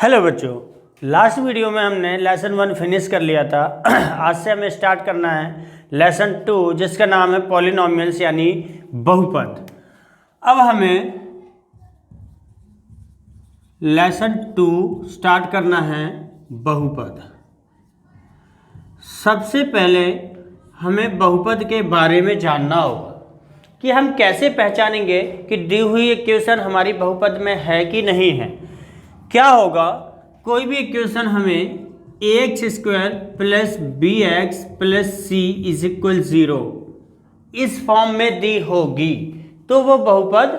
Hello बच्चों, last video में हमने लेसन 1 फिनिश कर लिया था। आज से हमें स्टार्ट करना है लेसन 2, जिसका नाम है पॉलिनोमियल्स यानी बहुपद। अब हमें लेसन 2 स्टार्ट करना है बहुपद। सबसे पहले हमें बहुपद के बारे में जानना होगा कि हम कैसे पहचानेंगे कि दी हुई इक्वेशन हमारी बहुपद में है कि नहीं है। क्या होगा, कोई भी इक्वेशन हमें ax² plus bx plus c is equal 0 इस फॉर्म में दी होगी तो वो बहुपद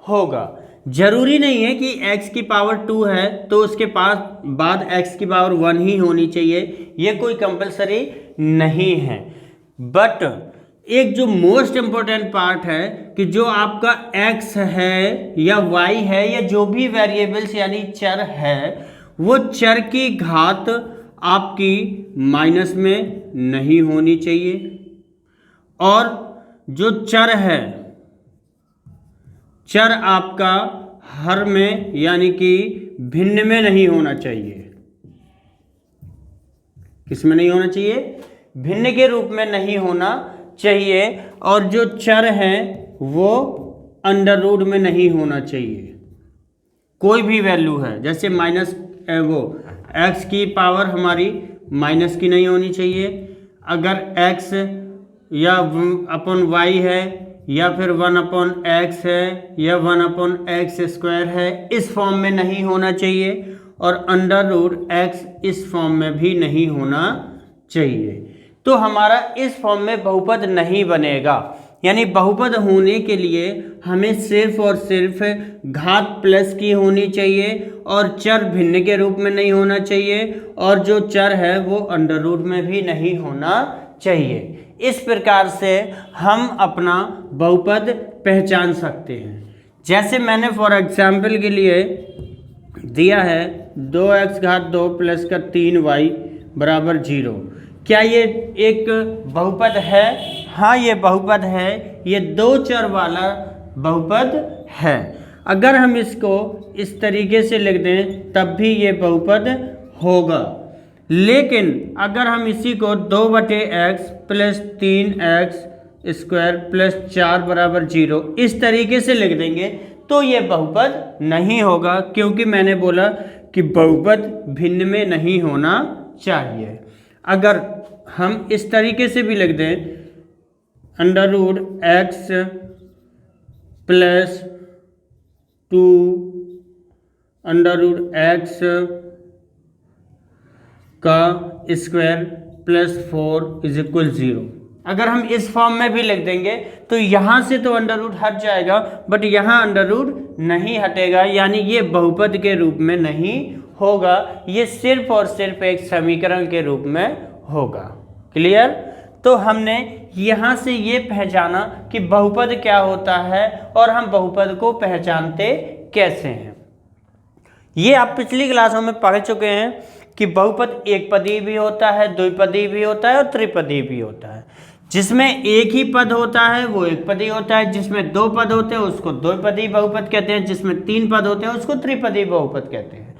होगा। जरूरी नहीं है कि x की पावर 2 है तो उसके पास बाद x की पावर 1 ही होनी चाहिए, ये कोई कंपलसरी नहीं है। बट एक जो मोस्ट इम्पोर्टेंट पार्ट है कि जो आपका x है या y है या जो भी वेरिएबल्स यानी चर है, वो चर की घात आपकी माइनस में नहीं होनी चाहिए और जो चर है, चर आपका हर में यानी कि भिन्न में नहीं होना चाहिए। किस में नहीं होना चाहिए? भिन्न के रूप में नहीं होना चाहिए। और जो चर है वो अंडर रूट में नहीं होना चाहिए। कोई भी वैल्यू है, जैसे माइनस वो x की पावर हमारी माइनस की नहीं होनी चाहिए। अगर x या अपॉन y है या फिर 1/x है या 1/x² है, इस फॉर्म में नहीं होना चाहिए। और अंडर रूट x इस फॉर्म में भी नहीं होना चाहिए। तो हमारा इस फॉर्म में बहुपद नहीं बनेगा। यानी बहुपद होने के लिए हमें सिर्फ और सिर्फ घात प्लस की होनी चाहिए और चर भिन्न के रूप में नहीं होना चाहिए और जो चर है वो अंडर रूट में भी नहीं होना चाहिए। इस प्रकार से हम अपना बहुपद पहचान सकते हैं। जैसे मैंने फॉर एग्जाम्पल के लिए दिया है 2x² प्लस का 3y बराबर 0। क्या ये एक बहुपद है? हाँ, ये बहुपद है। ये दो चर वाला बहुपद है। अगर हम इसको इस तरीके से लिख दें तब भी ये बहुपद होगा। लेकिन अगर हम इसी को 2/x प्लस 3x² प्लस 4 बराबर 0 इस तरीके से लिख देंगे तो ये बहुपद नहीं होगा, क्योंकि मैंने बोला कि बहुपद भिन्न में नहीं होना चाहिए। अगर हम इस तरीके से भी लिख दें √x प्लस 2 √x का स्क्वायर प्लस 4 इज इक्वल 0। अगर हम इस फॉर्म में भी लिख देंगे तो यहाँ से तो अंडर रूट हट जाएगा, बट यहाँ अंडर रूट नहीं हटेगा। यानी ये बहुपद के रूप में नहीं होगा, ये सिर्फ और सिर्फ एक समीकरण के रूप में होगा। क्लियर? तो हमने यहाँ से ये पहचाना कि बहुपद क्या होता है और हम बहुपद को पहचानते कैसे हैं। ये आप पिछली क्लासों में पढ़ चुके हैं कि बहुपद एक पदी भी होता है, द्विपदी भी होता है और त्रिपदी भी होता है। जिसमें एक ही पद होता है वो एक पदी होता है, जिसमें दो पद होते हैं उसको द्विपदी बहुपद कहते हैं, जिसमें 3 पद होते हैं उसको त्रिपदी बहुपद कहते हैं।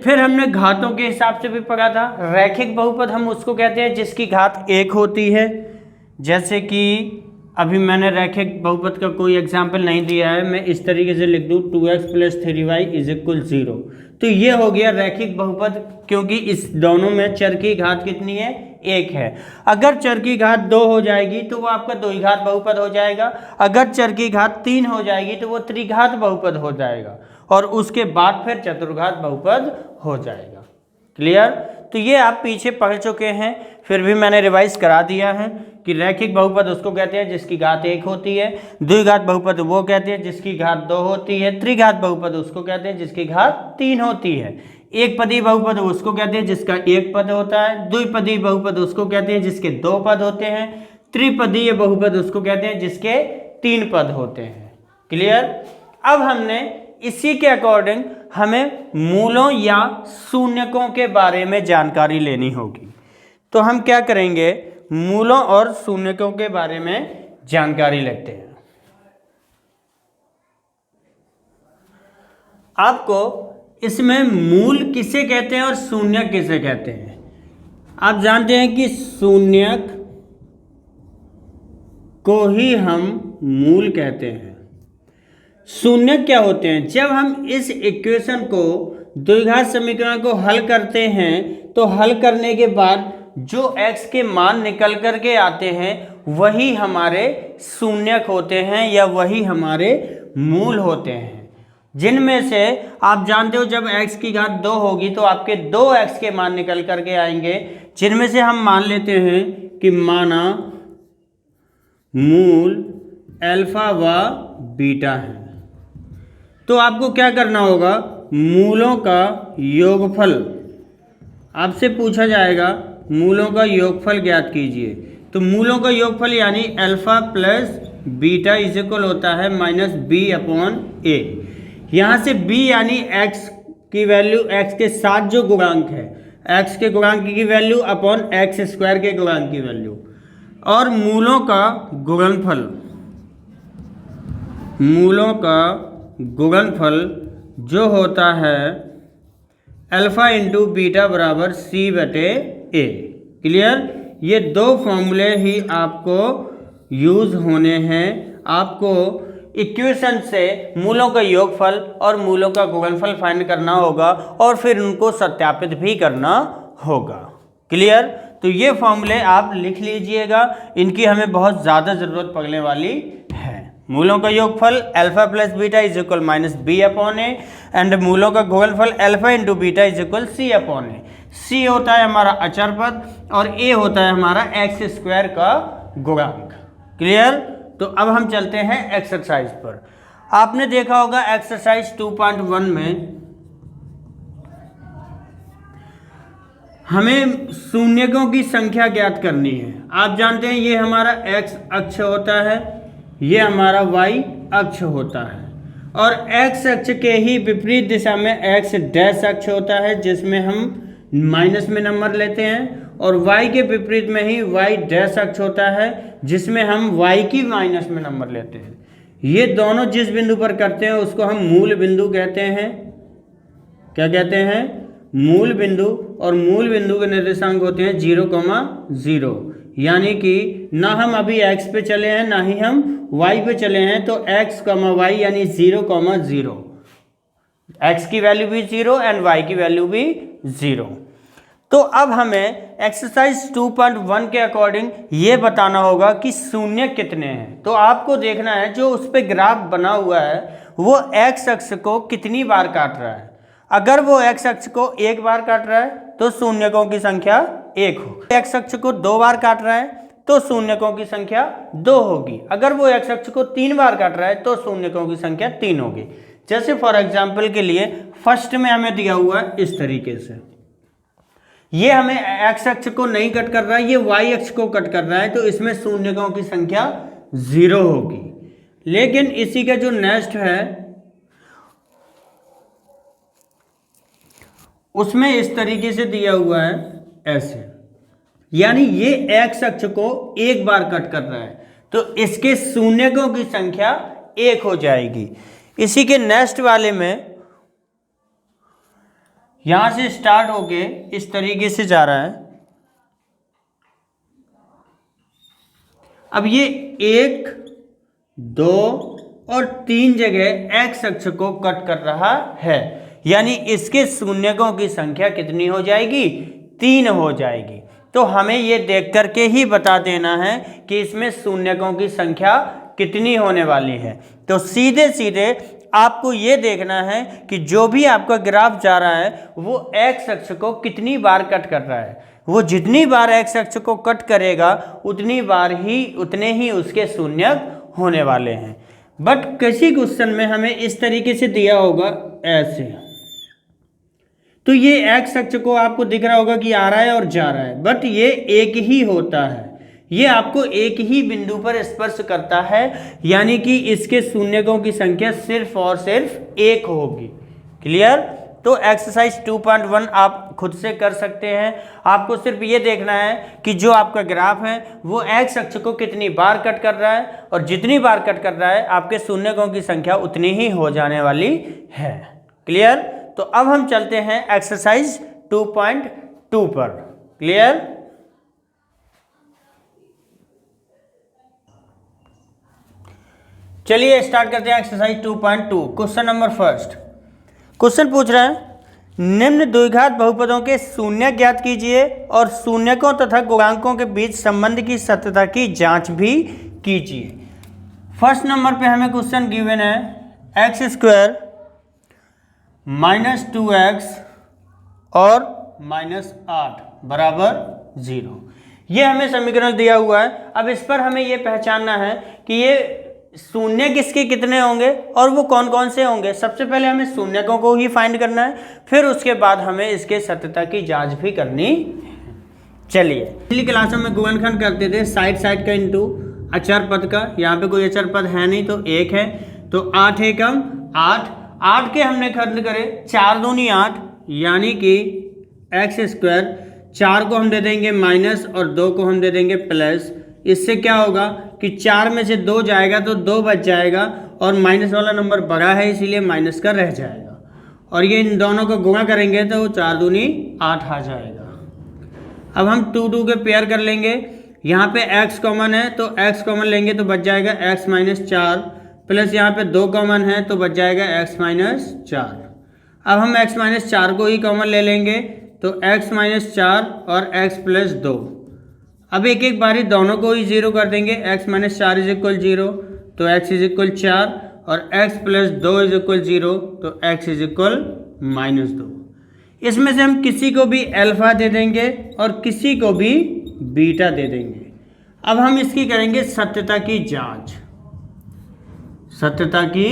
फिर हमने घातों के हिसाब से भी पढ़ा था। रैखिक बहुपद हम उसको कहते हैं जिसकी घात 1 होती है। जैसे कि अभी मैंने रैखिक बहुपद का कोई एग्जाम्पल नहीं दिया है, मैं इस तरीके से लिख दूँ 2x plus 3y is equal 0, तो ये हो गया रैखिक बहुपद, क्योंकि इस दोनों में चर की घात कितनी है? 1 है। अगर चर की घात 2 हो जाएगी तो वो आपका द्विघात बहुपद हो जाएगा। अगर चर की घात 3 हो जाएगी तो वो त्रिघात बहुपद हो जाएगा और उसके बाद फिर चतुर्घात बहुपद हो जाएगा। क्लियर? तो ये आप पीछे पढ़ चुके हैं, फिर भी मैंने रिवाइज करा दिया है कि रैखिक बहुपद उसको कहते हैं जिसकी घात 1 होती है, द्विघात बहुपद वो कहते हैं जिसकी घात 2 होती है, त्रिघात बहुपद उसको कहते हैं जिसकी घात 3 होती है, एक पदी बहुपद उसको कहते हैं जिसका 1 पद होता है, द्विपदी बहुपद उसको कहते हैं जिसके 2 पद होते हैं, त्रिपदीय बहुपद उसको कहते हैं जिसके 3 पद होते हैं। क्लियर? अब हमने इसी के अकॉर्डिंग हमें मूलों या शून्यकों के बारे में जानकारी लेनी होगी। तो हम क्या करेंगे, मूलों और शून्यकों के बारे में जानकारी लेते हैं। आपको इसमें मूल किसे कहते हैं और शून्यक किसे कहते हैं? आप जानते हैं कि शून्यक को ही हम मूल कहते हैं। शून्यक क्या होते हैं? जब हम इस इक्वेशन को, द्विघात समीकरण को हल करते हैं तो हल करने के बाद जो x के मान निकल कर के आते हैं वही हमारे शून्यक होते हैं या वही हमारे मूल होते हैं, जिनमें से आप जानते हो जब x की घात 2 होगी तो आपके 2x के मान निकल कर के आएंगे, जिनमें से हम मान लेते हैं कि माना मूल अल्फा व बीटा है। तो आपको क्या करना होगा? मूलों का योगफल, आपसे पूछा जाएगा मूलों का योगफल ज्ञात कीजिए। तो मूलों का योगफल यानी alpha plus beta is equal होता है माइनस बी अपॉन ए। यहाँ से b यानी x की वैल्यू, x के साथ जो गुणांक है, x के गुणांक की वैल्यू अपॉन एक्स स्क्वायर के गुणांक की वैल्यू, और मूलों का गुणनफल, मूलों का गुणनफल जो होता है अल्फा इंटू बीटा बराबर c बटे ए। क्लियर? ये दो फॉर्मूले ही आपको यूज होने हैं। आपको इक्वेशन से मूलों का योगफल और मूलों का गुणनफल फाइंड करना होगा और फिर उनको सत्यापित भी करना होगा। क्लियर? तो ये फॉर्मूले आप लिख लीजिएगा, इनकी हमें बहुत ज़्यादा ज़रूरत पड़ने वाली है। मूलों का योगफल alpha plus beta is equal minus B upon A, and मूलों का गुणनफल alpha into beta is equal C upon A. C होता है हमारा अचर पद और ए होता है हमारा एक्स स्क्वायर का गुणांक। क्लियर? तो अब हम चलते हैं एक्सरसाइज पर। आपने देखा होगा एक्सरसाइज 2.1 में हमें शून्यकों की संख्या ज्ञात करनी है। आप जानते हैं ये हमारा x अक्ष होता है, ये हमारा y अक्ष होता है, और x अक्ष के ही विपरीत दिशा में x डैश अक्ष होता है जिसमें हम माइनस में नंबर लेते हैं, और y के विपरीत में ही y डैश अक्ष होता है जिसमें हम y की माइनस में नंबर लेते हैं। ये दोनों जिस बिंदु पर करते हैं उसको हम मूल बिंदु कहते हैं। क्या कहते हैं? मूल बिंदु। और मूल बिंदु के निर्देशांक होते हैं 0,0, यानी कि ना हम अभी x पे चले हैं ना ही हम y पे चले हैं, तो x, y यानी 0,0, x की वैल्यू भी 0 एंड y की वैल्यू भी 0। तो अब हमें एक्सरसाइज 2.1 के अकॉर्डिंग ये बताना होगा कि शून्य कितने हैं। तो आपको देखना है जो उस पर ग्राफ बना हुआ है वो x अक्ष को कितनी बार काट रहा है। अगर वो x अक्ष को एक बार काट रहा है तो शून्यकों की संख्या 1 होगी। x अक्ष को 2 बार काट रहा है तो शून्यकों की संख्या 2 होगी। अगर वो x अक्ष को 3 बार काट रहा है तो शून्यकों की संख्या 3 होगी। जैसे फॉर एग्जाम्पल के लिए फर्स्ट में हमें दिया हुआ है इस तरीके से, ये हमें x अक्ष को नहीं कट कर रहा है, ये y अक्ष को कट कर रहा है, तो इसमें शून्यकों की संख्या 0 होगी। लेकिन इसी का जो नेक्स्ट है उसमें इस तरीके से दिया हुआ है ऐसे, यानी ये x अक्ष को एक बार कट कर रहा है तो इसके शून्यकों की संख्या 1 हो जाएगी। इसी के नेक्स्ट वाले में यहां से स्टार्ट होके इस तरीके से जा रहा है। अब ये 1, 2 और 3 जगह x अक्ष को कट कर रहा है, यानी इसके शून्यकों की संख्या कितनी हो जाएगी? 3 हो जाएगी। तो हमें ये देख करके ही बता देना है कि इसमें शून्यकों की संख्या कितनी होने वाली है। तो सीधे सीधे आपको ये देखना है कि जो भी आपका ग्राफ जा रहा है वो x अक्ष को कितनी बार कट कर रहा है। वो जितनी बार x अक्ष को कट करेगा उतनी बार ही उतने ही उसके शून्यक होने वाले हैं। बट किसी क्वेश्चन में हमें इस तरीके से दिया होगा ऐसे, तो ये x अक्ष को आपको दिख रहा होगा कि आ रहा है और जा रहा है, बट ये एक ही होता है, ये आपको एक ही बिंदु पर स्पर्श करता है, यानी कि इसके शून्यकों की संख्या सिर्फ और सिर्फ 1 होगी। क्लियर? तो एक्सरसाइज 2.1 आप खुद से कर सकते हैं। आपको सिर्फ ये देखना है कि जो आपका ग्राफ है वो x अक्ष को कितनी बार कट कर रहा है, और जितनी बार कट कर रहा है आपके शून्यकों की संख्या उतनी ही हो जाने वाली है। क्लियर? तो अब हम चलते हैं एक्सरसाइज 2.2 पर। क्लियर? चलिए स्टार्ट करते हैं exercise 2.2। Question number first. Question पूछ रहा है निम्न द्विघात बहुपदों के शून्य ज्ञात कीजिए और शून्यकों तथा गुणांकों के बीच संबंध की सत्यता की जांच भी कीजिए। फर्स्ट नंबर पे हमें क्वेश्चन गिवन है एक्स स्क्वायर -2x और -8 बराबर 0। ये हमें समीकरण दिया हुआ है। अब इस पर हमें ये पहचानना है कि ये शून्य किसके कितने होंगे और वो कौन कौन से होंगे। सबसे पहले हमें शून्यकों को ही फाइंड करना है, फिर उसके बाद हमें इसके सत्यता की जांच भी करनी। चलिए, पिछली क्लास में गुणनखंड करते थे साइड साइड का इंटू अचर पद का। यहाँ पे कोई अचर पद है नहीं तो 1 है, तो 8 एकम 8। 8 के हमने खंड करे 4 दूनी 8, यानी कि एक्स स्क्वायर। 4 को हम दे देंगे माइनस और 2 को हम दे देंगे प्लस। इससे क्या होगा कि 4 में से 2 जाएगा तो 2 बच जाएगा और माइनस वाला नंबर बड़ा है इसीलिए माइनस का रह जाएगा। और ये इन दोनों को गुणा करेंगे तो 4 दूनी 8 आ जाएगा। अब हम 2 के पेयर कर लेंगे। यहाँ पे x कॉमन है तो x कॉमन लेंगे तो बच जाएगा x - 4 प्लस यहाँ पे 2 कॉमन है तो बच जाएगा x - 4। अब हम x - 4 को ही कॉमन ले लेंगे तो x - 4 और x + 2। अब एक एक बारी दोनों को ही 0 कर देंगे। x - 4 = 0 तो x = 4 और x + 2 = 0 तो x = -2। इसमें से हम किसी को भी अल्फा दे देंगे और किसी को भी बीटा दे देंगे। अब हम इसकी करेंगे सत्यता की जांच। सत्यता की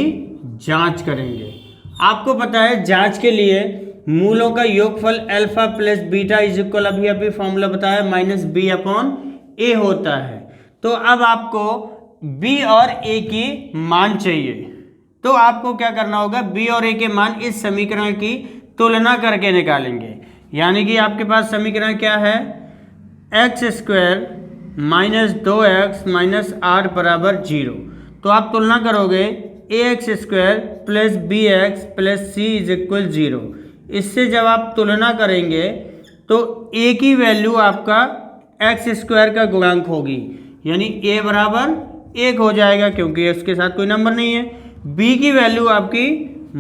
जांच करेंगे। आपको पता है जांच के लिए मूलों का योगफल अल्फा प्लस बीटा इक्वल अभी फॉर्मूला बताया -b/a होता है। तो अब आपको b और a की मान चाहिए, तो आपको क्या करना होगा, b और a के मान इस समीकरण की तुलना करके निकालेंगे। यानी कि आपके पास समीकरण क्या है, x² - 2x - 8 बराबर 0। तो आप तुलना करोगे ax² + bx + c = 0। इससे जब आप तुलना करेंगे तो a की वैल्यू आपका x² का गुणांक होगी, यानी a बराबर 1 हो जाएगा क्योंकि उसके साथ कोई नंबर नहीं है। b की वैल्यू आपकी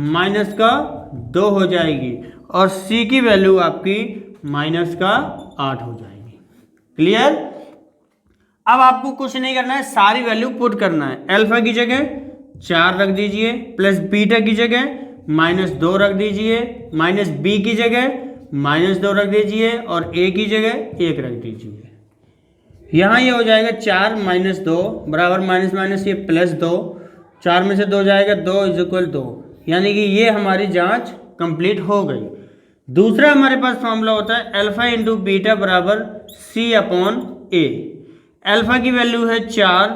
-2 हो जाएगी और c की वैल्यू आपकी -8 हो जाएगी। क्लियर? अब आपको कुछ नहीं करना है, सारी वैल्यू पुट करना है। अल्फा की जगह 4 रख दीजिए प्लस बीटा की जगह -2 रख दीजिए, माइनस b की जगह -2 रख दीजिए और a की जगह 1 रख दीजिए। यहाँ ये हो जाएगा 4 - 2 बराबर माइनस ये +2। 4 में से 2 जाएगा 2 = 2, यानी कि ये हमारी जांच कंप्लीट हो गई। दूसरा हमारे पास फॉर्मूला होता है अल्फा × बीटा बराबर c/a। अल्फा की वैल्यू है 4,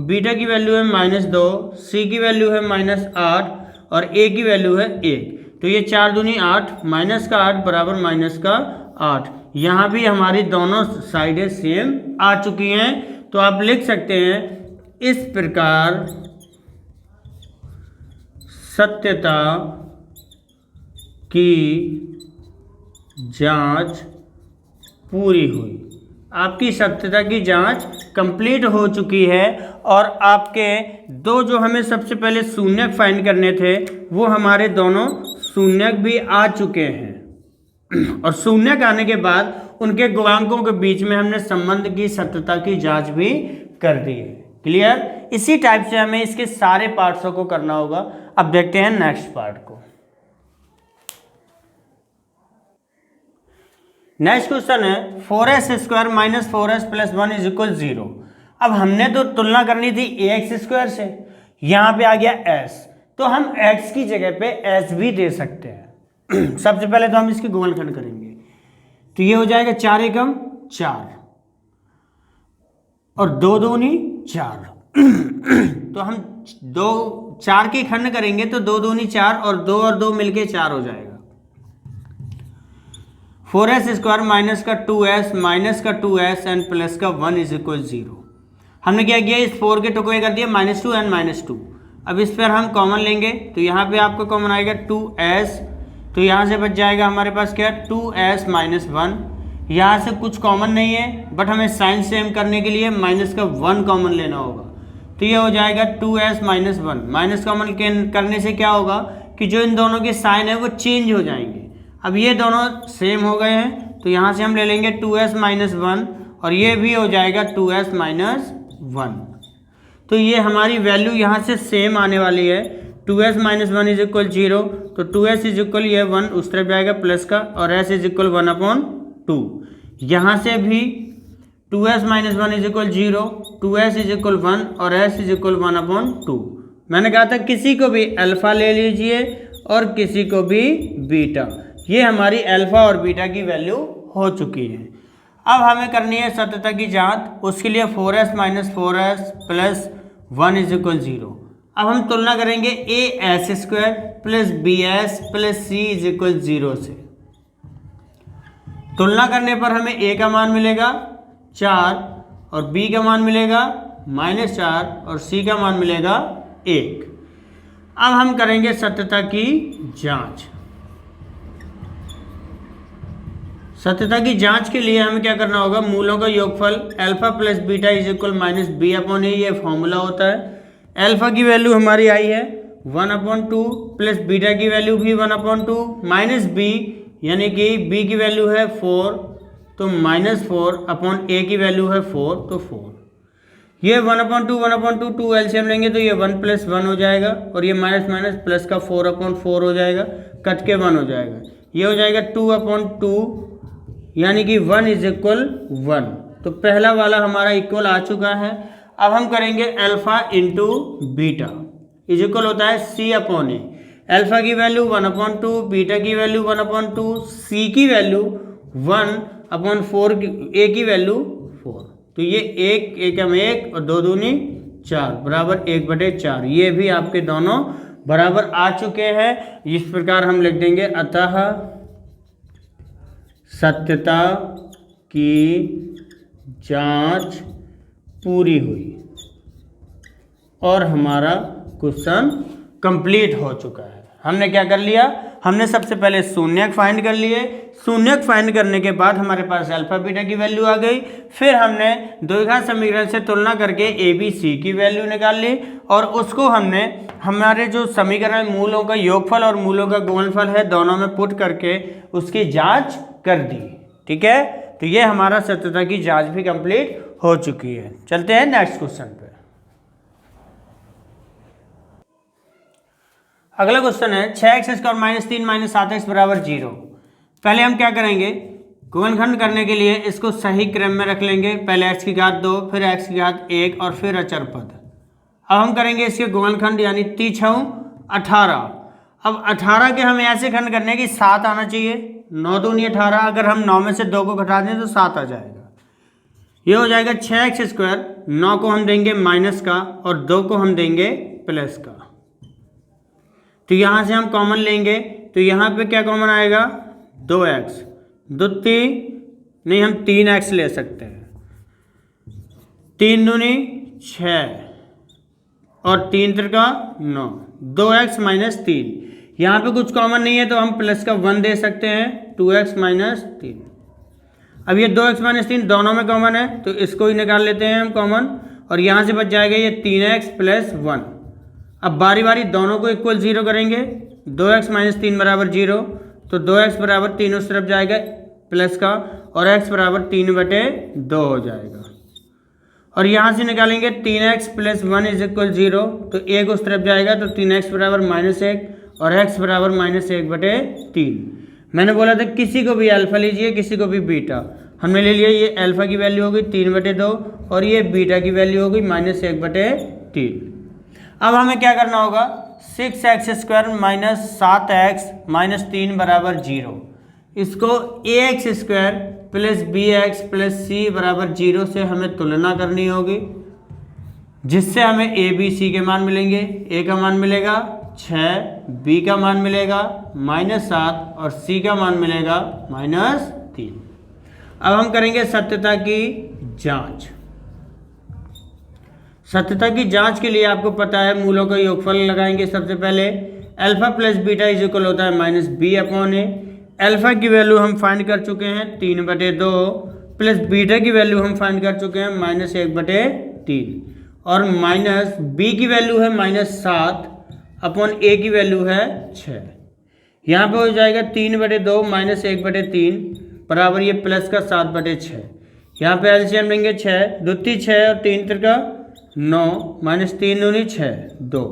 बीटा की वैल्यू है -2, c की वैल्यू है -8 और a की वैल्यू है 1। तो ये 4 दूनी 8 -8 बराबर -8। यहाँ भी हमारी दोनों साइडें सेम आ चुकी हैं। तो आप लिख सकते हैं इस प्रकार सत्यता की जांच पूरी हुई। आपकी सत्यता की जांच कंप्लीट हो चुकी है और आपके दो जो हमें सबसे पहले शून्यक फाइंड करने थे वो हमारे दोनों शून्यक भी आ चुके हैं और शून्यक आने के बाद उनके गुणांकों के बीच में हमने संबंध की सत्यता की जांच भी कर दी है। क्लियर? इसी टाइप से हमें इसके सारे पार्ट्सों को करना होगा। अब देखते हैं नेक्स्ट पार्ट को। नेक्स्ट क्वेश्चन है 4s² - 4s + 1 = 0। अब हमने तो तुलना करनी थी ax² से, यहाँ पे आ गया s, तो हम x की जगह पे s भी दे सकते हैं। सबसे पहले तो हम इसकी गुणनखंड करेंगे, तो ये हो जाएगा 4 एकम 4 और 2 दूनी 4। तो हम 4 के खंड करेंगे तो 2 दूनी 4 और 2 और 2 मिलके 4 हो जाएगा। 4s² माइनस का 2s माइनस का 2s एंड प्लस का 1 = 0। हमने क्या किया, इस 4 के टुकड़े कर दिए -2 एंड -2। अब इस पर हम कॉमन लेंगे तो यहाँ पे आपको कॉमन आएगा 2s तो यहाँ से बच जाएगा हमारे पास क्या, 2s माइनस 1। यहाँ से कुछ कॉमन नहीं है, बट हमें साइन सेम करने के लिए माइनस का 1 कॉमन लेना होगा। तो ये हो जाएगा 2s माइनस 1। माइनस कॉमन करने से क्या होगा कि जो इन दोनों के साइन है वो चेंज हो जाएंगे। अब ये दोनों सेम हो गए हैं, तो यहाँ से हम ले लेंगे 2s माइनस 1 और ये भी हो जाएगा 2s माइनस 1। तो ये हमारी वैल्यू यहाँ से सेम आने वाली है। 2s माइनस 1 इज इक्वल 0, तो 2s इज इक्वल ये 1 उस तरफ जाएगा प्लस का, और s इज इक्वल 1/2। यहाँ से भी 2s minus 1 is equal 0, 2s is equal 1 और s इज इक्वल 1/2। मैंने कहा था किसी को भी अल्फ़ा ले लीजिए और किसी को भी बीटा। ये हमारी अल्फ़ा और बीटा की वैल्यू हो चुकी है। अब हमें करनी है सत्यता की जांच। उसके लिए 4s minus 4s plus 1 is equal 0। अब हम तुलना करेंगे as² plus bs plus c is equal 0 से। तुलना करने पर हमें a का मान मिलेगा 4 और b का मान मिलेगा -4 और c का मान मिलेगा 1। अब हम करेंगे सत्यता की जांच। सत्यता की जांच के लिए हमें क्या करना होगा, मूलों का योगफल alpha plus beta is equal minus b/a, ये फॉर्मूला होता है। अल्फा की वैल्यू हमारी आई है 1/2 प्लस बीटा की वैल्यू भी 1/2 माइनस b, यानी कि b की वैल्यू है 4, तो -4 a की वैल्यू है 4, तो 4। ये 1/2 2 एलसीएम लेंगे तो ये 1 + 1 हो जाएगा, और ये माइनस माइनस प्लस का 4/4 हो जाएगा, कट के 1 हो जाएगा। ये हो जाएगा 2/2, यानी कि 1 इज इक्वल 1। तो पहला वाला हमारा इक्वल आ चुका है। अब हम करेंगे alpha into beta is equal होता है c/a। अल्फा की वैल्यू 1/2, बीटा की वैल्यू 1/2, c की वैल्यू 1/4, a की वैल्यू 4। तो ये 1 और 2 दूनी 4 बराबर 1/4। ये भी आपके दोनों बराबर आ चुके हैं। इस प्रकार हम लिख देंगे, अतः सत्यता की जांच पूरी हुई और हमारा क्वेश्चन कंप्लीट हो चुका है। हमने क्या कर लिया, हमने सबसे पहले शून्यक फाइंड कर लिए। शून्यक फाइंड करने के बाद हमारे पास अल्फा बीटा की वैल्यू आ गई। फिर हमने द्विघात समीकरण से तुलना करके ए बी सी की वैल्यू निकाल ली, और उसको हमने हमारे जो समीकरण मूलों का योगफल और मूलों का गुणनफल है दोनों में पुट करके उसकी जांच कर दी। ठीक है, तो ये हमारा सत्यता की जांच भी कंप्लीट हो चुकी है। चलते हैं नेक्स्ट क्वेश्चन पे। अगला क्वेश्चन है 6x² - 3 - 7x = 0। पहले हम क्या करेंगे, गुणनखंड करने के लिए इसको सही क्रम में रख लेंगे। पहले x की घात 2, फिर x की घात 1 और फिर अचर पद। अब हम करेंगे इसके गुणनखंड, यानी 3 × 18। अब 18 के हमें ऐसे खंड करने की 7 आना चाहिए। 9 दूनी 18, अगर हम 9 में से 2 को घटा दें तो 7 आ जाएगा। ये हो जाएगा 6x²। 9 को हम देंगे माइनस का और 2 को हम देंगे प्लस का। तो यहाँ से हम कॉमन लेंगे, तो यहाँ पे क्या कॉमन आएगा, 2x। 2 3 नहीं, हम 3x ले सकते हैं। 3 दूनी 6 और 3 त्रिका 9, 2x - 3। यहाँ पे कुछ कॉमन नहीं है तो हम प्लस का 1 दे सकते हैं, 2x - 3। अब ये 2x - 3 दोनों में कॉमन है तो इसको ही निकाल लेते हैं हम कॉमन, और यहाँ से बच जाएगा ये 3x + 1। अब बारी बारी दोनों को इक्वल 0 करेंगे। 2x - 3 = 0, तो 2x = 3 उस तरफ जाएगा प्लस का, और x = 3/2 हो जाएगा। और यहाँ से निकालेंगे 3x + 1 = 0, तो 1 उस तरफ जाएगा, तो 3x = -1 और x = -1/3। मैंने बोला था किसी को भी अल्फा लीजिए, किसी को भी बीटा। हमने ले लिया, ये अल्फा की वैल्यू हो गई 3/2 और ये बीटा की वैल्यू हो गई -1/3। अब हमें क्या करना होगा, 6x² - 7x - 3 = 0। इसको ax² + bx + c = 0 से हमें तुलना करनी होगी, जिससे हमें a b c के मान मिलेंगे। a का मान मिलेगा 6, b का मान मिलेगा -7 और c का मान मिलेगा -3। अब हम करेंगे सत्यता की जांच। सत्यता की जांच के लिए आपको पता है मूलों का योगफल लगाएंगे सबसे पहले। Alpha plus beta is equal होता है माइनस बी अपॉन ए। अल्फा की वैल्यू हम फाइंड कर चुके हैं 3/2 प्लस बीटा की वैल्यू हम फाइंड कर चुके हैं -1/3 और माइनस बी की वैल्यू है -7 अपॉन ए की वैल्यू है 6। यहाँ पे हो जाएगा 3/2 -1/3 बराबर ये प्लस का 7/6। यहाँ पे एलसीएम लेंगे 6 दूती 6 और 3 त्रिका 9 -3 दूनी 6 2।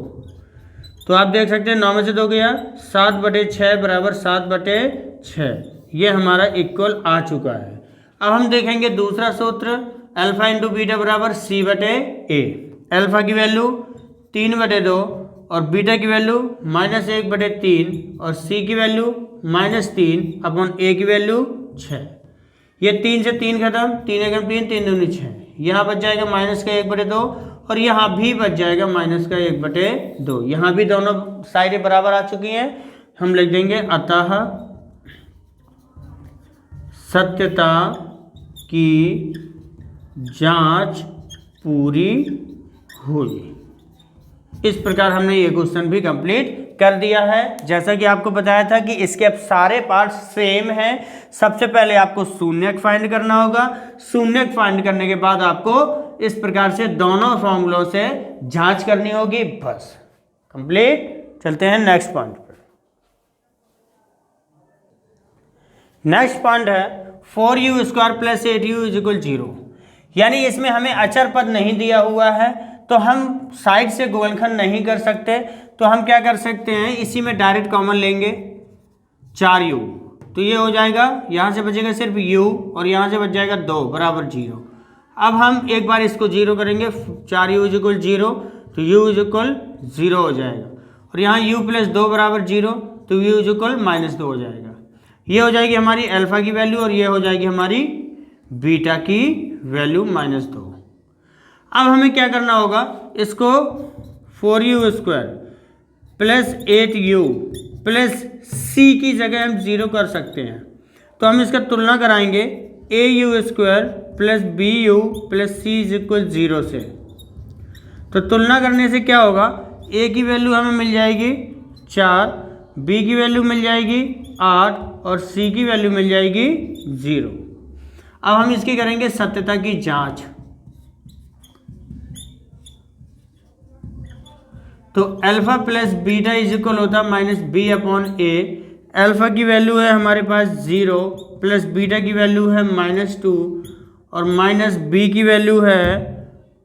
तो आप देख सकते हैं 9 में से 2 गया 7/6 बराबर 7/6। ये हमारा इक्वल आ चुका है। अब हम देखेंगे दूसरा सूत्र अल्फा इंटू बीटा बराबर C/A। अल्फा की वैल्यू 3/2 और बीटा की वैल्यू -1/3 और C की वैल्यू -3 अपॉन A की वैल्यू 6। ये 3 से 3 खत्म 3 एकम 3 3 दूनी 6। यहाँ बच जाएगा -1/2 और यहाँ भी बच जाएगा -1/2। यहाँ भी दोनों साइडें बराबर आ चुकी हैं। हम लिख देंगे अतः सत्यता की जांच पूरी हुई। इस प्रकार हमने ये क्वेश्चन भी कंप्लीट कर दिया है। जैसा कि आपको बताया था कि इसके अब सारे पार्ट सेम हैं। सबसे पहले आपको शून्यक फाइंड करना होगा। शून्यक फाइंड करने के बाद आपको इस प्रकार से दोनों फॉर्मूलों से जांच करनी होगी। बस कंप्लीट। चलते हैं नेक्स्ट पॉइंट पर। नेक्स्ट पॉइंट है 4u² + 8u = 0। यानी इसमें हमें अचर पद नहीं दिया हुआ है तो हम साइड से गुणनखंड नहीं कर सकते। तो हम क्या कर सकते हैं, इसी में डायरेक्ट कॉमन लेंगे 4u। तो ये हो जाएगा, यहाँ से बचेगा सिर्फ u और यहाँ से बच जाएगा 2 बराबर 0। अब हम एक बार इसको 0 करेंगे 4u = 0 तो u = 0 हो जाएगा। और यहाँ u + 2 बराबर 0 तो u = -2 हो जाएगा। ये हो जाएगी हमारी अल्फा की वैल्यू और ये हो जाएगी हमारी बीटा की वैल्यू -2। अब हमें क्या करना होगा, इसको 4u² + 8u + c की जगह हम 0 कर सकते हैं। तो हम इसका तुलना कराएंगे au² + bu + c = 0 से। तो तुलना करने से क्या होगा, a की वैल्यू हमें मिल जाएगी 4, b की वैल्यू मिल जाएगी 8 और c की वैल्यू मिल जाएगी 0। अब हम इसकी करेंगे सत्यता की जांच। तो alpha plus beta is equal होता है -b/a। अल्फा की वैल्यू है हमारे पास 0 प्लस बीटा की वैल्यू है -2 और -b की वैल्यू है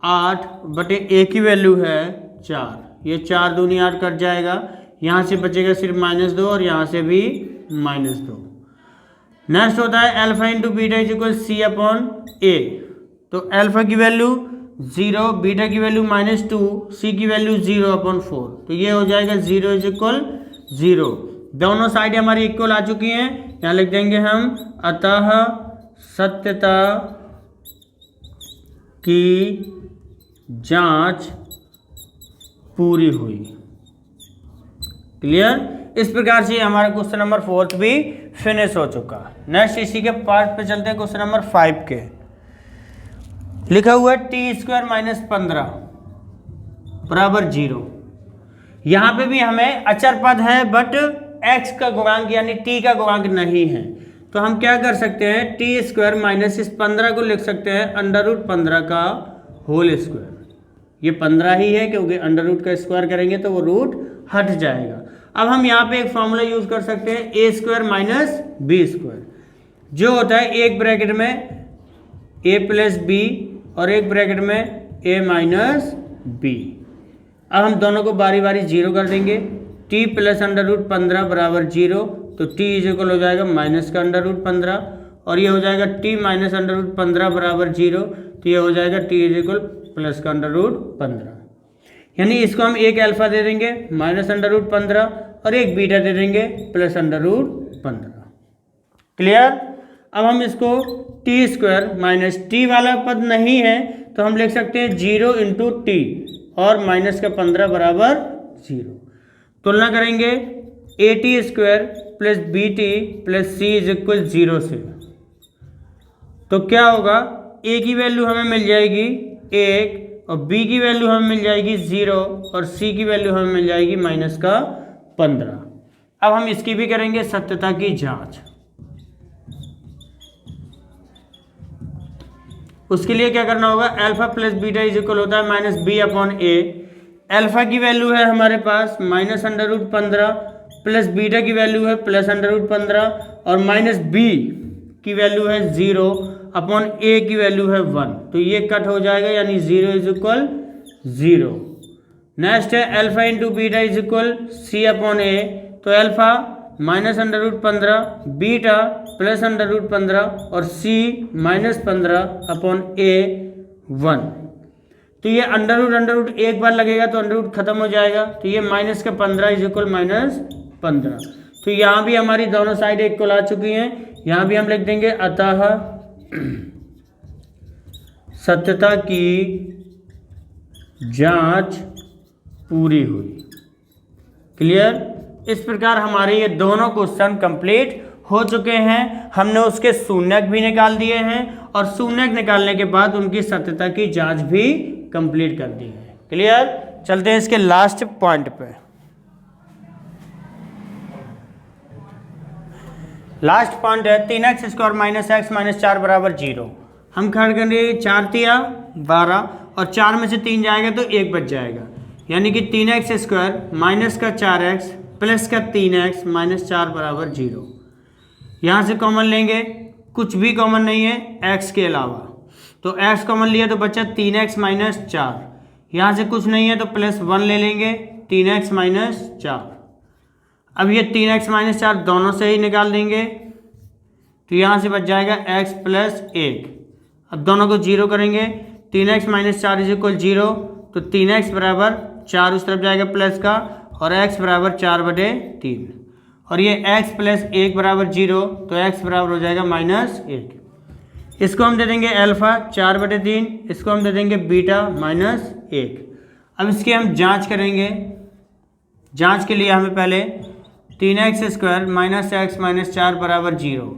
8/a की वैल्यू है 4। ये 4 दूनी 8 कट जाएगा, यहाँ से बचेगा सिर्फ -2 और यहाँ से भी -2। नेक्स्ट होता है alpha into beta is equal C/a। तो अल्फा की वैल्यू 0, बीटा की वैल्यू -2, c की वैल्यू 0/4। तो ये हो जाएगा 0 = 0। दोनों साइड हमारी इक्वल आ चुकी हैं। यहाँ लिख देंगे हम अतः सत्यता की जांच पूरी हुई। क्लियर। इस प्रकार से हमारा क्वेश्चन नंबर 4 भी फिनिश हो चुका। नेक्स्ट इसी के पार्ट पे चलते हैं क्वेश्चन नंबर 5 के। लिखा हुआ है t² - 15 बराबर 0। यहाँ पे भी हमें अचर पद है बट x का गुणांक यानी t का गुणांक नहीं है। तो हम क्या कर सकते हैं, t² - इस 15 को लिख सकते हैं √15 का होल स्क्वायर। ये 15 ही है क्योंकि √ का स्क्वायर करेंगे तो वो रूट हट जाएगा। अब हम यहाँ पे एक फॉर्मूला यूज कर सकते हैं a² - b², जो होता है एक ब्रैकेट में a + b और एक ब्रैकेट में a - b। अब हम दोनों को बारी बारी 0 कर देंगे। t + √15 बराबर 0 तो t = हो जाएगा -√15 और ये हो जाएगा t - √15 बराबर 0 तो ये हो जाएगा t = +√15। यानी इसको हम एक अल्फा दे देंगे -√15 और एक बीटा दे देंगे +√15। क्लियर। अब हम इसको t² - t वाला पद नहीं है तो हम लिख सकते हैं 0 × t और -15 बराबर 0। तुलना करेंगे at² + bt + c = 0 से। तो क्या होगा, a की वैल्यू हमें मिल जाएगी 1 और b की वैल्यू हमें मिल जाएगी 0 और c की वैल्यू हमें मिल जाएगी -15। 15। अब हम इसकी भी करेंगे सत्यता की जांच। उसके लिए क्या करना होगा, alpha plus beta is equal होता है माइनस बी अपॉन ए। अल्फा की वैल्यू है हमारे पास minus under root 15 plus beta की वैल्यू है प्लस अंडर रूट 15 और माइनस बी की वैल्यू है 0 अपॉन ए की वैल्यू है 1। तो ये कट हो जाएगा यानी 0 इज इक्वल 0। नेक्स्ट है alpha into beta is equal C upon A. तो alpha minus under root 15 beta plus under root 15 और सी माइनस 15 अपॉन ए 1। तो ये अंडर रूट एक बार लगेगा तो अंडर रूट खत्म हो जाएगा। तो ये माइनस का 15 इज इक्वल माइनस 15। तो यहाँ भी हमारी दोनों साइड इक्वल आ चुकी हैं। यहाँ भी हम लिख देंगे अतः सत्यता की जांच पूरी हुई। क्लियर। इस प्रकार हमारे ये दोनों क्वेश्चन कंप्लीट हो चुके हैं। हमने उसके शून्यक भी निकाल दिए हैं और शून्यक निकालने के बाद उनकी सत्यता की जांच भी कंप्लीट कर दी है। क्लियर। चलते हैं इसके लास्ट पॉइंट पे। लास्ट पॉइंट है 3x square minus x minus 4 बराबर 0। हम खड़ करेंगे 4 तिया 12 और 4 में से 3 जाएगा तो 1 बच जाएगा, यानी कि 3x स्क्वायर माइनस का 4x प्लस का 3x माइनस 4 बराबर 0। यहाँ से कॉमन लेंगे, कुछ भी कॉमन नहीं है x के अलावा, तो x कॉमन लिया तो बचा 3x माइनस 4। यहाँ से कुछ नहीं है तो प्लस 1 ले लेंगे 3x माइनस 4। अब ये 3x माइनस 4 दोनों से ही निकाल देंगे तो यहाँ से बच जाएगा x प्लस 1। अब दोनों को 0 करेंगे, 3x माइनस 4 इज इक्वल 0, तो 3x बराबर 4 उस तरफ जाएगा प्लस का और x बराबर 4/3 और ये x प्लस 1 बराबर 0, तो x बराबर हो जाएगा माइनस 1। इसको हम दे देंगे अल्फा 4/3, इसको हम दे देंगे बीटा माइनस 1। अब इसकी हम जांच करेंगे। जांच के लिए हमें पहले 3x square minus x minus 4 बराबर 0,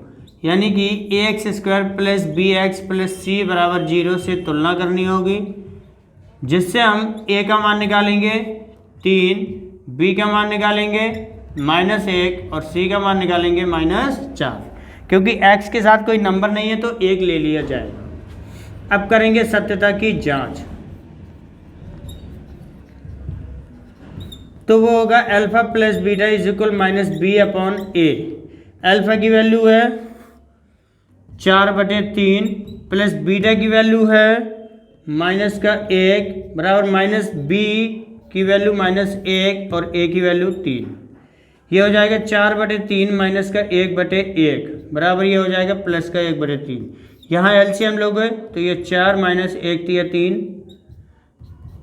यानी कि ax square plus B X plus C बराबर 0 से तुलना करनी होगी, जिससे हम a का मान निकालेंगे 3, b का मान निकालेंगे -1 और c का मान निकालेंगे -4। क्योंकि x के साथ कोई नंबर नहीं है तो 1 ले लिया जाएगा। अब करेंगे सत्यता की जांच। तो वो होगा alpha plus beta is equal minus B upon A. Alpha की वैल्यू है 4/3 प्लस बीटा की वैल्यू है माइनस का 1 बराबर माइनस बी की वैल्यू -1 और a की वैल्यू 3। ये हो जाएगा 4/3 माइनस का 1/1 बराबर ये हो जाएगा प्लस का 1/3। यहाँ एलसीएम लोगे तो ये 4 माइनस 1 तिया 3,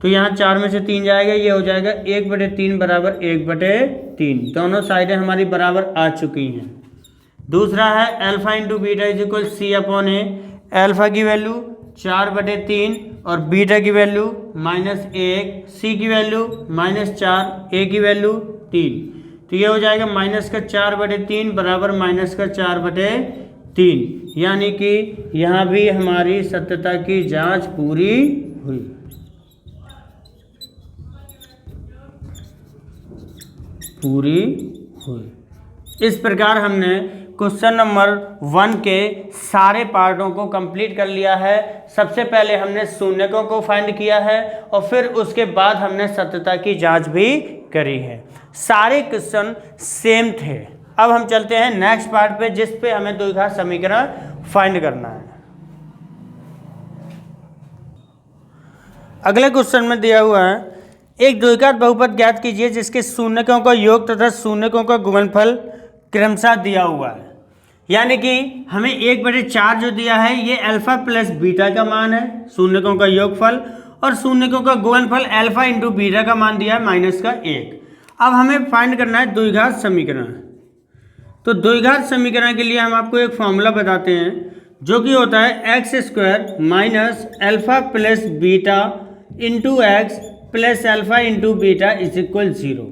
तो यहाँ 4 में से 3 जाएगा, ये हो जाएगा 1/3 बराबर 1/3। दोनों साइडें हमारी बराबर आ चुकी हैं। दूसरा है alpha into beta is equal C upon A. Alpha की वैल्यू 4/3 और बीटा की वैल्यू -1, सी की वैल्यू -4, ए की वैल्यू 3, तो ये हो जाएगा माइनस का 4/3 बराबर माइनस का 4/3, यानी कि यहाँ भी हमारी सत्यता की जांच पूरी हुई। इस प्रकार हमने क्वेश्चन नंबर 1 के सारे पार्टों को कंप्लीट कर लिया है। सबसे पहले हमने शून्यकों को फाइंड किया है और फिर उसके बाद हमने सत्यता की जांच भी करी है। सारे क्वेश्चन सेम थे। अब हम चलते हैं नेक्स्ट पार्ट पे, जिस पे हमें द्विघात समीकरण फाइंड करना है। अगले क्वेश्चन में दिया हुआ है एक द्विघात बहुपद ज्ञात कीजिए जिसके शून्यकों का योग तथा शून्यकों का गुणनफल क्रमशः दिया हुआ है। यानी कि हमें 1/4 जो दिया है ये अल्फा प्लस बीटा का मान है, शून्यकों का योगफल, और शून्यकों का गुणनफल अल्फा इंटू बीटा का मान दिया है -1। अब हमें फाइंड करना है द्विघात समीकरण। तो द्विघात समीकरण के लिए हम आपको एक फॉर्मूला बताते हैं जो कि होता है x² minus alpha plus beta into X plus alpha into beta is equal 0।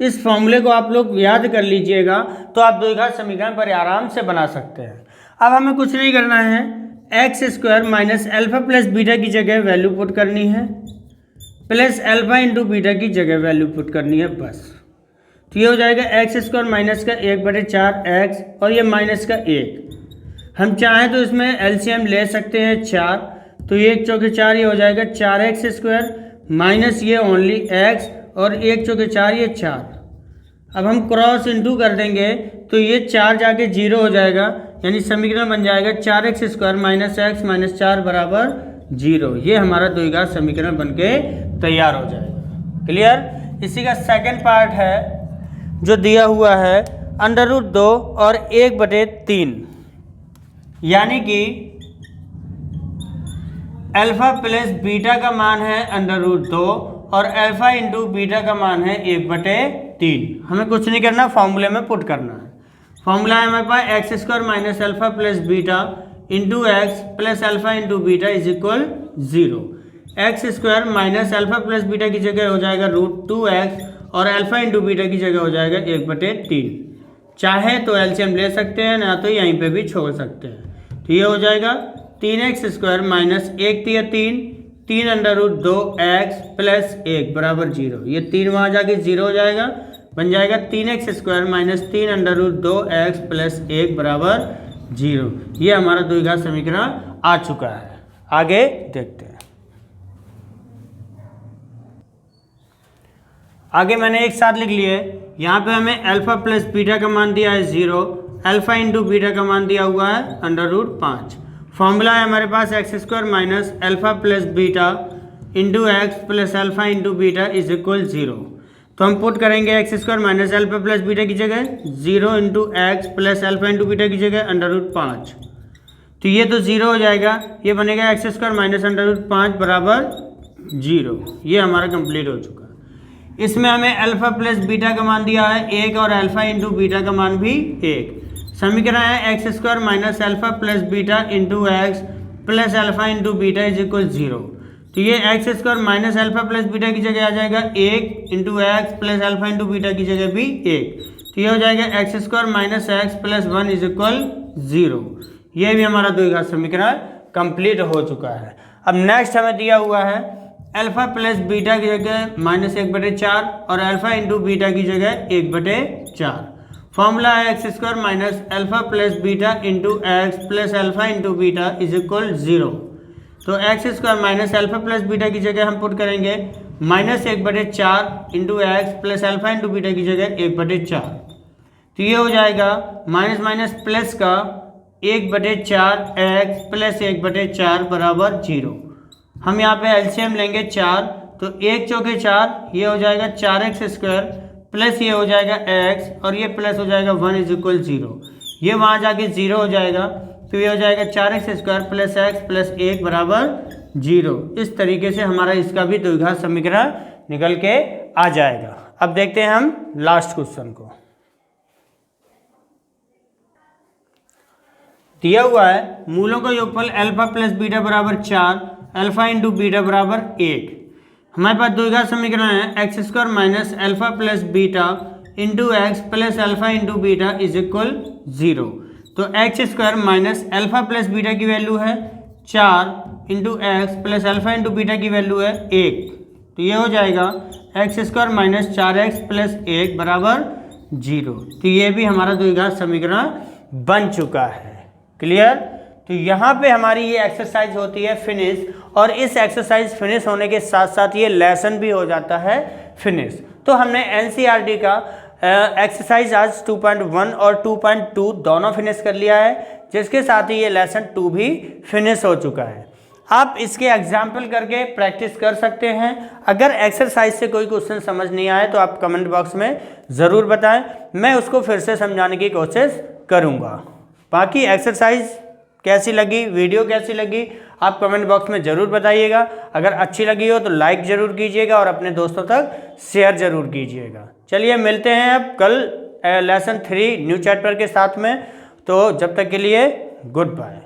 इस फॉर्मूले को आप लोग याद कर लीजिएगा तो आप द्विघात समीकरण पर आराम से बना सकते हैं। अब हमें कुछ नहीं करना है, x² minus alpha plus beta की जगह वैल्यू पुट करनी है, प्लस अल्फा इंटू बीटा की जगह वैल्यू पुट करनी है, बस। तो ये हो जाएगा एक्स स्क्वायर माइनस का 1/4 एक्स और ये माइनस का 1। हम चाहें तो इसमें एलसीएम ले सकते हैं 4, तो 1 चौके 4 ये हो जाएगा 4x स्क्वायर माइनस ये ओनली x और 1 चौके 4 ये 4। अब हम क्रॉस इंटू कर देंगे तो ये 4 जाके 0 हो जाएगा, यानी समीकरण बन जाएगा 4x square minus x minus 4 बराबर 0। ये हमारा द्विघात समीकरण बनके तैयार हो जाएगा। क्लियर। इसी का सेकंड पार्ट है जो दिया हुआ है √2 और 1/3, यानी कि अल्फा प्लस बीटा का मान है √2 और अल्फा इंटू बीटा का मान है 1/3। हमें कुछ नहीं करना, फॉर्मूले में पुट करना है। फॉर्मूला है हमारे पास X square minus alpha plus beta into X plus alpha into beta is equal 0। X square minus alpha plus beta की जगह हो जाएगा √2x और अल्फा इंटू बीटा की जगह हो जाएगा 1/3। चाहे तो एलसीएम ले सकते हैं, ना तो यहीं पे भी छोड़ सकते हैं। तो ये हो जाएगा 3x square minus 1 3 3 √2x plus 1 बराबर 0। ये 3 वहाँ जाके 0 हो जाएगा, बन जाएगा 3x square minus 3 √2x plus 1 बराबर 0। ये हमारा द्विघात समीकरण आ चुका है। आगे देखते हैं। आगे मैंने एक साथ लिख लिए। यहाँ पे hमें अल्फा प्लस बीटा का मान दिया है 0, अल्फा इंटू बीटा का मान दिया हुआ है √5। फॉर्मूला है हमारे पास X square minus alpha plus beta into X plus alpha into beta is equal 0। तो हम पुट करेंगे X square minus alpha plus beta की जगह 0 into X plus alpha into beta की जगह √5। तो ये तो 0 हो जाएगा, ये बनेगा एक्स स्क्वायर माइनस √5 बराबर 0। ये हमारा कंप्लीट हो चुका है। इसमें हमें अल्फा प्लस बीटा का मान दिया है 1 और अल्फा इंटू बीटा का मान भी 1। समीकरण है x square minus alpha plus beta into X plus alpha into beta is equal 0। तो ये x square minus alpha plus beta की जगह आ जाएगा 1 into X plus alpha into beta की जगह भी 1। तो ये हो जाएगा x square minus x plus 1 is equal 0। ये भी हमारा द्विघात समीकरण कंप्लीट हो चुका है। अब नेक्स्ट हमें दिया हुआ है अल्फा प्लस बीटा की जगह माइनस 1/4 और अल्फा इंटू बीटा की जगह 1/4। फॉर्मूला है x square minus alpha plus beta into X plus alpha into beta is equal 0। तो x square minus alpha plus beta की जगह हम पुट करेंगे minus 1/4 into X plus alpha into beta की जगह 1/4। तो ये हो जाएगा माइनस माइनस प्लस का 1/4 एक्स प्लस 1/4 बराबर 0। हम यहाँ पे एलसीएम लेंगे 4, तो 1 चौके 4 ये हो जाएगा 4x स्क्वायर प्लस ये हो जाएगा x और ये प्लस हो जाएगा 1 इज इक्वल 0। ये वहाँ जाके 0 हो जाएगा, तो ये हो जाएगा 4x square plus x plus 1 बराबर 0। इस तरीके से हमारा इसका भी द्विघात समीकरण निकल के आ जाएगा। अब देखते हैं हम लास्ट क्वेश्चन को। दिया हुआ है मूलों का योगफल अल्फा प्लस बीटा बराबर 4, अल्फा इंटू बीटा बराबर 1। हमारे पास द्विघात समीकरण है x square minus alpha plus beta into X plus alpha into beta is equal 0। तो x square minus alpha plus beta की वैल्यू है 4 into X plus alpha into beta की वैल्यू है 1। तो ये हो जाएगा x square minus 4x plus 1 बराबर 0। तो ये भी हमारा द्विघात समीकरण बन चुका है। क्लियर। तो यहाँ पे हमारी ये एक्सरसाइज होती है फिनिश, और इस एक्सरसाइज फिनिश होने के साथ साथ ये लेसन भी हो जाता है फिनिश। तो हमने एनसीईआरटी का एक्सरसाइज आज 2.1 और 2.2 दोनों फिनिश कर लिया है, जिसके साथ ही ये लेसन 2 भी फिनिश हो चुका है। आप इसके एग्जाम्पल करके प्रैक्टिस कर सकते हैं। अगर एक्सरसाइज से कोई क्वेश्चन समझ नहीं आए तो आप कमेंट बॉक्स में ज़रूर बताएं, मैं उसको फिर से समझाने की कोशिश करूँगा। बाकी एक्सरसाइज कैसी लगी, वीडियो कैसी लगी, आप कमेंट बॉक्स में ज़रूर बताइएगा। अगर अच्छी लगी हो तो लाइक ज़रूर कीजिएगा और अपने दोस्तों तक शेयर ज़रूर कीजिएगा। चलिए मिलते हैं अब कल लेसन 3 न्यू चैप्टर के साथ में। तो जब तक के लिए गुड बाय।